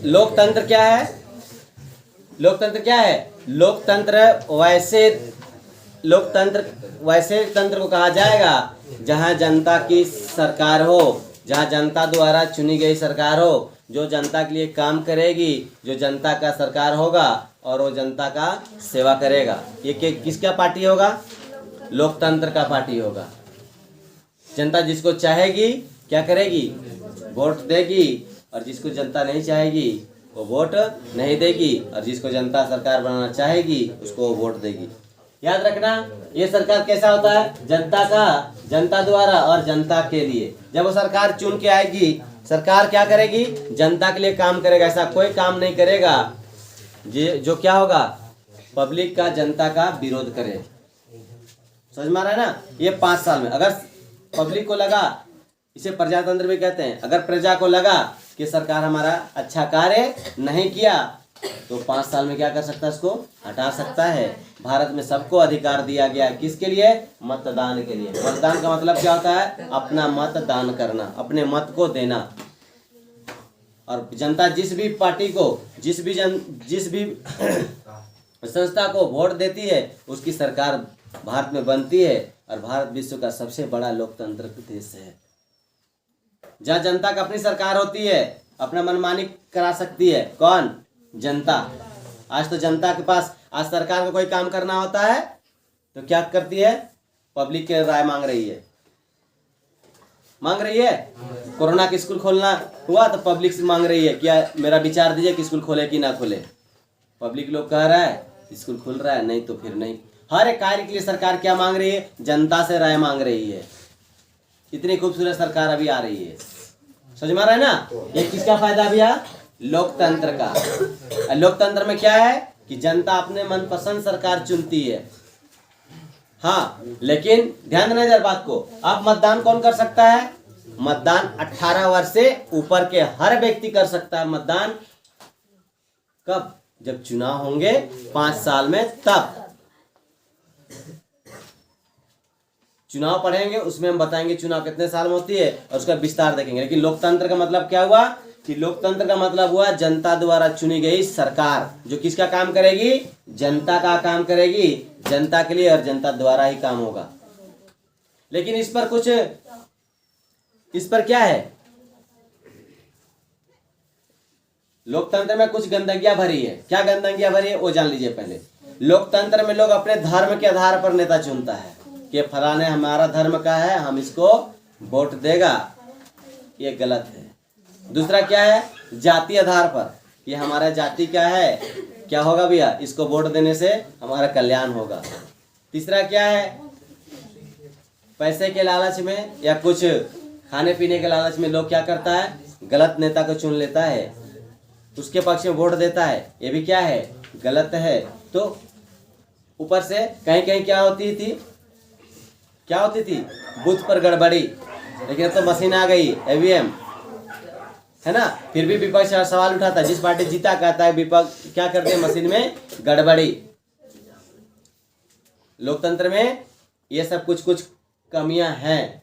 लोकतंत्र क्या है? लोकतंत्र क्या है? लोकतंत्र वैसे तंत्र को कहा जाएगा जहां जनता की सरकार हो, जहां जनता द्वारा चुनी गई सरकार हो, जो जनता के लिए काम करेगी, जो जनता का सरकार होगा और वो जनता का सेवा करेगा। ये किसका पार्टी होगा? लोकतंत्र का पार्टी होगा। जनता जिसको चाहेगी क्या करेगी? वोट देगी, और जिसको जनता नहीं चाहेगी वो वोट नहीं देगी, और जिसको जनता सरकार बनाना चाहेगी उसको वो वोट देगी। याद रखना, ये सरकार कैसा होता है? जनता द्वारा और जनता के लिए। जब वो सरकार चुन के आएगी, सरकार क्या करेगी? जनता के लिए काम करेगा। ऐसा कोई काम नहीं करेगा जो क्या होगा? पब्लिक का, जनता का विरोध करे। समझ में आ रहा है ना? ये 5 साल में अगर पब्लिक को लगा, इसे प्रजातंत्र भी कहते हैं, अगर प्रजा को लगा कि सरकार हमारा अच्छा कार्य नहीं किया तो 5 साल में क्या कर सकता है? उसको हटा सकता है। भारत में सबको अधिकार दिया गया है, किसके लिए? मतदान के लिए। मतदान का मतलब क्या होता है? अपना मत दान करना, अपने मत को देना। और जनता जिस भी पार्टी को, जिस भी संस्था को वोट देती है उसकी सरकार भारत में बनती है। और भारत विश्व का सबसे बड़ा लोकतंत्र देश है, जहाँ जनता का अपनी सरकार होती है, अपना मनमानी करा सकती है। कौन? जनता। आज तो जनता के पास, आज सरकार को कोई काम करना होता है तो क्या करती है? पब्लिक के राय मांग रही है। कोरोना के स्कूल खोलना हुआ तो पब्लिक से मांग रही है, क्या मेरा विचार दीजिए कि स्कूल खोले कि ना खोले। पब्लिक लोग कह रहा है स्कूल खुल रहा है, नहीं तो फिर नहीं। हर एक कार्य के लिए सरकार क्या मांग रही है? जनता से राय मांग रही है। इतनी खूबसूरत सरकार अभी आ रही है। समझ में आ रहा है ना? ये किसका फायदा भैया? लोकतंत्र का। लोकतंत्र में क्या है कि जनता अपने मनपसंद सरकार चुनती है। हाँ, लेकिन ध्यान देना इधर बात को। अब मतदान कौन कर सकता है? मतदान 18 वर्ष से ऊपर के हर व्यक्ति कर सकता है। मतदान कब? जब चुनाव होंगे 5 साल में, तब चुनाव पढ़ेंगे, उसमें हम बताएंगे चुनाव कितने साल में होती है और उसका विस्तार देखेंगे। लेकिन लोकतंत्र का मतलब क्या हुआ कि लोकतंत्र का मतलब हुआ जनता द्वारा चुनी गई सरकार, जो किसका काम करेगी? जनता का काम करेगी, जनता के लिए, और जनता द्वारा ही काम होगा। लेकिन इस पर क्या है? लोकतंत्र में कुछ गंदगियां भरी है। क्या गंदगियां भरी है वो जान लीजिए पहले। लोकतंत्र में लोग अपने धर्म के आधार पर नेता चुनता है कि फलाने हमारा धर्म का है, हम इसको वोट देगा। ये गलत है। दूसरा क्या है? जाति आधार पर, ये हमारा जाति क्या है, क्या होगा भैया, इसको वोट देने से हमारा कल्याण होगा। तीसरा क्या है? पैसे के लालच में या कुछ खाने पीने के लालच में लोग क्या करता है? गलत नेता को चुन लेता है, उसके पक्ष में वोट देता है। ये भी क्या है? गलत है। तो ऊपर से कहीं कहीं क्या होती थी? बूथ पर गड़बड़ी। लेकिन अब तो मशीन आ गई, ईवीएम है ना। फिर भी विपक्ष सवाल उठाता है, जिस पार्टी जीता कहता है विपक्ष क्या करते हैं? मशीन में गड़बड़ी। लोकतंत्र में ये सब कुछ कमियां हैं।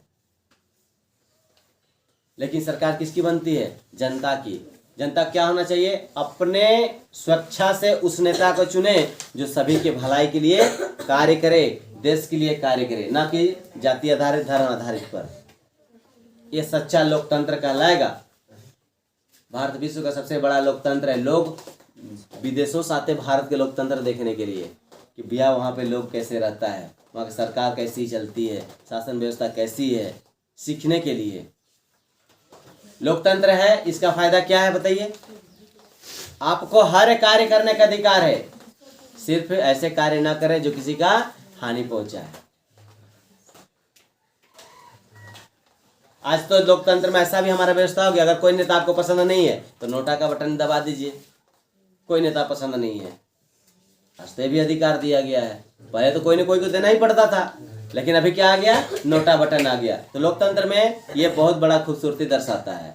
लेकिन सरकार किसकी बनती है? जनता की। जनता क्या होना चाहिए? अपने स्वेच्छा से उस नेता को चुने जो सभी के भलाई के लिए कार्य करे, देश के लिए कार्य करे, ना कि जाति आधारित, धर्म आधारित पर। यह सच्चा लोकतंत्र कहलाएगा। भारत विश्व का सबसे बड़ा लोकतंत्र है। लोग विदेशों से आते भारत के लोकतंत्र देखने के लिए कि भैया वहाँ पे लोग कैसे रहता है, वहाँ की सरकार कैसी चलती है, शासन व्यवस्था कैसी है, सीखने के लिए। लोकतंत्र है, इसका फायदा क्या है बताइए? आपको हर कार्य करने का अधिकार है, सिर्फ ऐसे कार्य ना करें जो किसी का हानि पहुंचाए। आज तो लोकतंत्र में ऐसा भी हमारा व्यवस्था हो गया, अगर कोई नेता आपको पसंद नहीं है तो नोटा का बटन दबा दीजिए। कोई नेता पसंद नहीं है, आज तो भी अधिकार दिया गया है। पहले तो कोई न कोई को देना ही पड़ता था, लेकिन अभी क्या आ गया? नोटा बटन आ गया। तो लोकतंत्र में ये बहुत बड़ा खूबसूरती दर्शाता है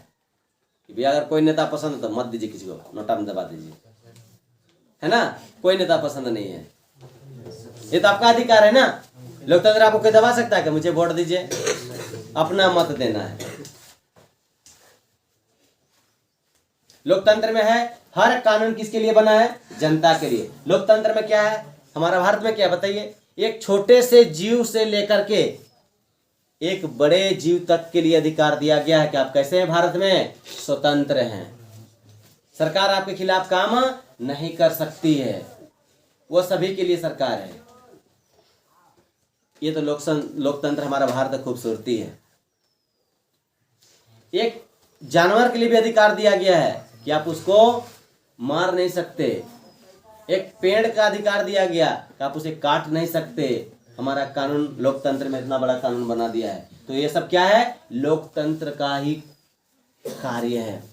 कि भैया अगर कोई नेता पसंद है तो मत दीजिए किसी को, नोटा में दबा दीजिए, है ना। कोई नेता पसंद नहीं है, ये तो आपका अधिकार है ना। लोकतंत्र आपको कोई दबा सकता है कि मुझे वोट दीजिए? अपना मत देना है। लोकतंत्र में है हर कानून किसके लिए बना है? जनता के लिए। लोकतंत्र में क्या है हमारा भारत में, क्या बताइए? एक छोटे से जीव से लेकर के एक बड़े जीव तक के लिए अधिकार दिया गया है कि आप कैसे हैं भारत में? स्वतंत्र हैं। सरकार आपके खिलाफ काम नहीं कर सकती है, वो सभी के लिए सरकार है। ये तो लोकतंत्र हमारा भारत की खूबसूरती है। एक जानवर के लिए भी अधिकार दिया गया है कि आप उसको मार नहीं सकते। एक पेड़ का अधिकार दिया गया कि आप उसे काट नहीं सकते। हमारा कानून लोकतंत्र में इतना बड़ा कानून बना दिया है। तो ये सब क्या है? लोकतंत्र का ही कार्य है।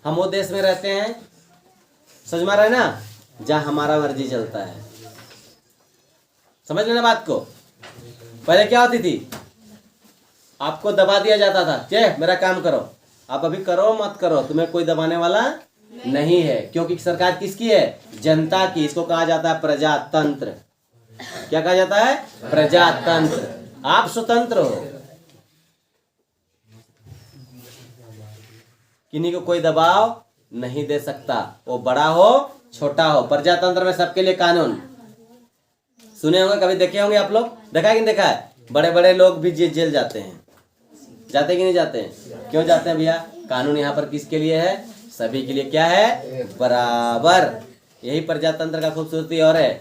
हम वो देश में रहते हैं, समझ में आ रहा है ना, जहां हमारा मर्जी चलता है। समझ लेना बात को। पहले क्या होती थी? आपको दबा दिया जाता था, चे मेरा काम करो। आप अभी करो मत करो, तुम्हें कोई दबाने वाला नहीं है, क्योंकि सरकार किसकी है? जनता की। इसको कहा जाता है प्रजातंत्र। क्या कहा जाता है? प्रजातंत्र। आप स्वतंत्र हो, किन्हीं को कोई दबाव नहीं दे सकता, वो बड़ा हो छोटा हो। प्रजातंत्र में सबके लिए कानून। सुने होंगे, कभी देखे होंगे आप लोग, देखा है कि नहीं देखा है? बड़े बड़े लोग भी जेल जाते हैं, जाते कि नहीं जाते हैं? क्यों जाते हैं भैया? कानून यहाँ पर किसके लिए है? सभी के लिए। क्या है? बराबर। यही प्रजातंत्र का खूबसूरती और है।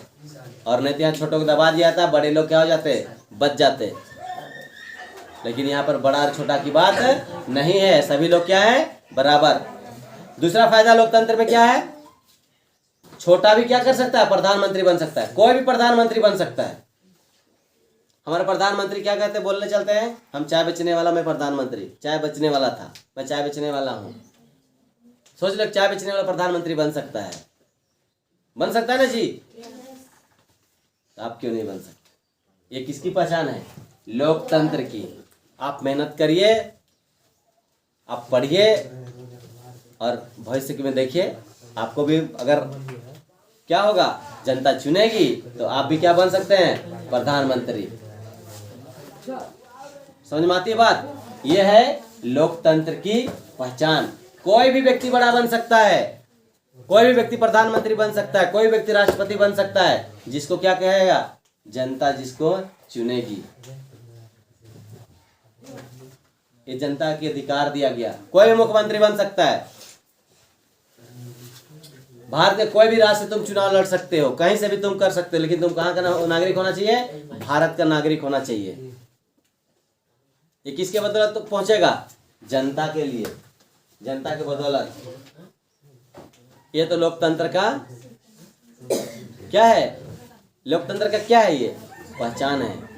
और नहीं तो यहाँ छोटों को दबा दिया था, बड़े लोग क्या हो जाते? बच जाते। लेकिन यहाँ पर बड़ा और छोटा की बात नहीं है, सभी लोग क्या है? बराबर। दूसरा फायदा लोकतंत्र में क्या है? छोटा भी क्या कर सकता है? प्रधानमंत्री बन सकता है। कोई भी प्रधानमंत्री बन सकता है। हमारे प्रधानमंत्री क्या कहते हैं? बोलने चलते हैं, हम चाय बेचने वाला, मैं प्रधानमंत्री, चाय बेचने वाला था, मैं चाय बेचने वाला हूँ। सोच लो, चाय बेचने वाला प्रधानमंत्री बन सकता है। बन सकता है ना जी? तो आप क्यों नहीं बन सकते? ये किसकी पहचान है? लोकतंत्र की। आप मेहनत करिए, आप पढ़िए, और भविष्य में देखिए आपको भी अगर क्या होगा, जनता चुनेगी तो आप भी क्या बन सकते हैं? प्रधानमंत्री। समझ में आती है बात? यह है लोकतंत्र की पहचान। कोई भी व्यक्ति बड़ा बन सकता है, कोई भी व्यक्ति प्रधानमंत्री बन सकता है, कोई व्यक्ति राष्ट्रपति बन सकता है, जिसको क्या कहेगा? जनता जिसको चुनेगी। ये जनता के अधिकार दिया गया। कोई भी मुख्यमंत्री बन सकता है। भारत के कोई भी राज्य से तुम चुनाव लड़ सकते हो, कहीं से भी तुम कर सकते हो, लेकिन तुम कहाँ का नागरिक होना चाहिए? भारत का नागरिक होना चाहिए। ये किसके बदौलत तो पहुंचेगा? जनता के लिए, जनता के बदौलत। ये तो लोकतंत्र का क्या है? लोकतंत्र का क्या है? ये पहचान है।